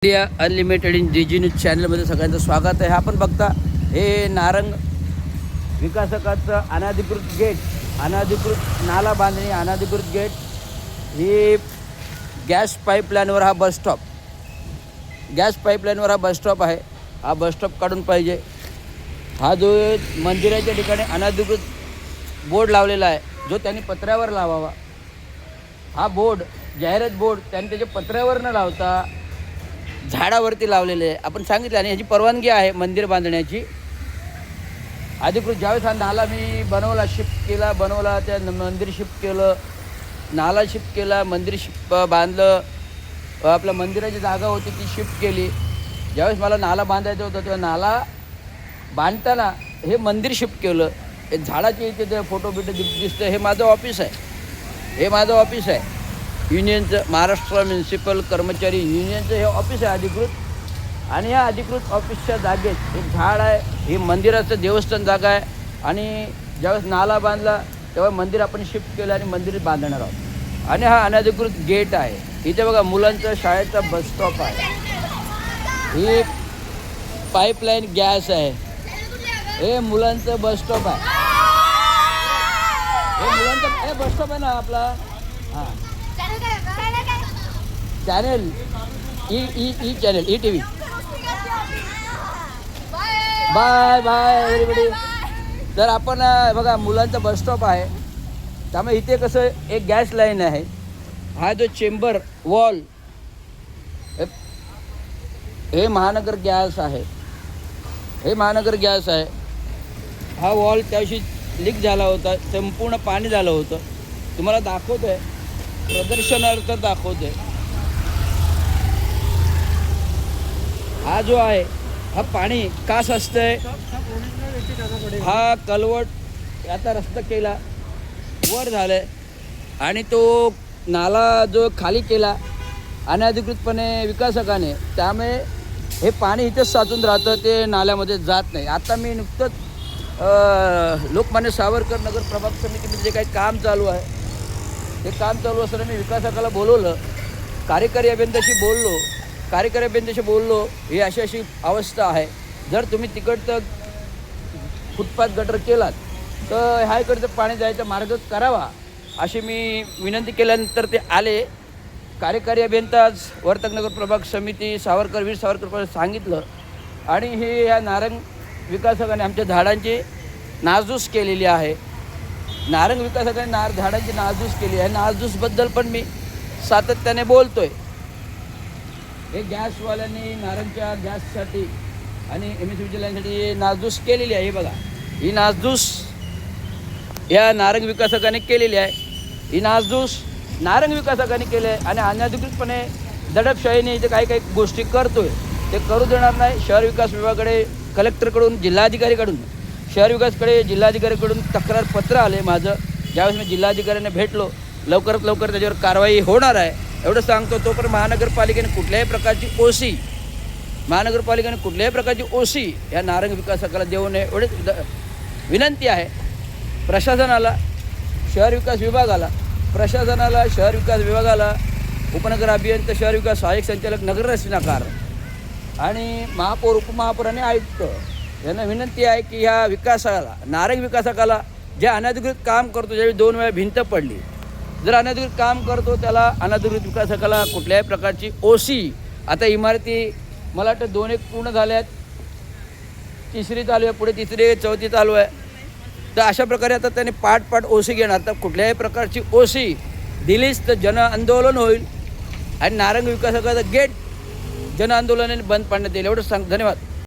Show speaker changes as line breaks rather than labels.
India unlimited in DG news चॅनलमध्ये सगळ्यांचं स्वागत आहे. आपण बघता हे नारंग विकासकाचं अनधिकृत गेट, अनधिकृत नाला बांधणी, अनधिकृत गेट, ही गॅस पाईपलाईनवर हा बसस्टॉप, गॅस पाईपलाईनवर हा बसस्टॉप आहे. हा बसस्टॉप काढून पाहिजे. हा जो मंदिराच्या ठिकाणी अनधिकृत बोर्ड लावलेला आहे, जो त्यांनी पत्र्यावर लावावा. हा बोर्ड, जाहिरात बोर्ड त्यांनी त्याच्या पत्र्यावर न लावता झाडावरती लावलेले आहे. आपण सांगितलं आणि ह्याची परवानगी आहे मंदिर बांधण्याची अधिकृत. ज्यावेळेस हा नाला मी बनवला, शिफ्ट केला, बनवला, त्या मंदिर शिफ्ट केलं, नाला शिफ्ट केला, मंदिर शिफ्ट बांधलं, आपल्या मंदिराची जागा होती ती शिफ्ट केली. ज्यावेळेस मला नाला बांधायचं होतं तेव्हा नाला बांधताना हे मंदिर शिफ्ट केलं. हे झाडाचे इथे ते फोटो बिटो दिसतं. हे माझं ऑफिस आहे, हे माझं ऑफिस आहे युनियनचं, महाराष्ट्र म्युन्सिपल कर्मचारी युनियनचं हे ऑफिस आहे अधिकृत. आणि या अधिकृत ऑफिसच्या जागेत एक झाड आहे. हे मंदिराचं देवस्थान जागा आहे. आणि ज्यावेळेस नाला बांधला तेव्हा मंदिर आपण शिफ्ट केलं आणि मंदिर बांधणार आहोत. आणि हा अनधिकृत गेट आहे. इथे बघा मुलांचा शाळेचा बसस्टॉप आहे. ही पाईपलाईन गॅस आहे. हे मुलांचं बसस्टॉप आहे. हे मुलांचं हे बसस्टॉप आहे ना आपला. हां, चॅनल ई channel ETV. Bye bye everybody. तर आपण बघा मुलांचा बसस्टॉप आहे, त्यामुळे इथे कसं एक गॅस लाईन आहे. हा जो चेंबर वॉल, हे महानगर गॅस आहे, हे महानगर गॅस आहे. हा वॉल त्याविषयी लीक झाला होता, संपूर्ण पाणी झालं होतं. तुम्हाला दाखवतो आहे, प्रदर्शनार्थ दाखवतो आहे. हा जो आहे हा पाणी का साचतंय, हा कलवट आता रस्ता केला, वर झालं आहे आणि तो नाला जो खाली केला अनधिकृतपणे विकासकाने, त्यामुळे हे पाणी इथेच साचून राहतं, ते नाल्यामध्ये जात नाही. आता मी नुकतंच लोकमान्य सावरकर नगर प्रभाग समितीमध्ये जे काही काम चालू आहे, हे काम चालू असताना मी विकासकाला बोलवलं, कार्यकारी अभियंत्याशी बोललो, ही अशी अशी अवस्था आहे. जर तुम्ही तिकडचं फुटपाथ गटर केलात तर ह्या इकडचं पाणी जायचा मार्ग करावा, अशी मी विनंती केल्यानंतर ते आले. कार्यकारी अभियंता वर्तकनगर प्रभाग समिती वीर सावरकर सांगितलं. आणि हे ह्या नारंग विकासकाने आमच्या झाडांची नासधूस केलेली आहे. नारंग विकासकाने झाडांची नासधूस केली आहे. नासधूसबद्दल पण मी सातत्याने बोलतोय. हे गॅसवाल्यांनी नारंगच्या गॅससाठी आणि MSVच्या लाईनसाठी नासधूस केलेली आहे. हे बघा, ही नासधूस या नारंग विकासकाने केलेली आहे. ही नासधूस नारंग विकासकाने केली आहे आणि अनधिकृतपणे दडपशाहीने इथे काही काही गोष्टी करतोय, ते करू देणार नाही. शहर विकास विभागाकडे, कलेक्टरकडून, जिल्हाधिकारीकडून, शहर विकासकडे जिल्हाधिकारीकडून तक्रार पत्र आले माझं. ज्यावेळेस मी जिल्हाधिकाऱ्यांना भेटलो, लवकरात लवकर त्याच्यावर कारवाई होणार आहे एवढं सांगतो. तो पण महानगरपालिकेने कुठल्याही प्रकारची ओसी या नारंग विकासकाला देऊ नये एवढीच विनंती आहे. प्रशासनाला, शहर विकास विभागाला, उपनगर अभियंता, शहर विकास सहाय्यक संचालक, नगर रचनाकार आणि महापौर, उपमहापौर आणि आयुक्त यांना विनंती आहे की ह्या विकासाला, नारंग विकासकाला, जे अनधिकृत काम करतो, ज्यावेळी 2 वेळा भिंत पडली, जर अनधिकृत काम करतो त्याला, अनधिकृत विकासकाला कुठल्याही प्रकारची ओसी, आता इमारती मला वाटतं 2-1 पूर्ण झाल्यात, 3री चालू आहे, पुढे 3री 4थी चालू आहे. तर अशा प्रकारे आता त्यांनी पाठ ओसी घेणार. तर कुठल्याही प्रकारची ओसी दिलीच तर जनआंदोलन होईल आणि नारंग विकासकाचं गेट जनआंदोलनाने बंद पाडण्यात येईल एवढंच धन्यवाद.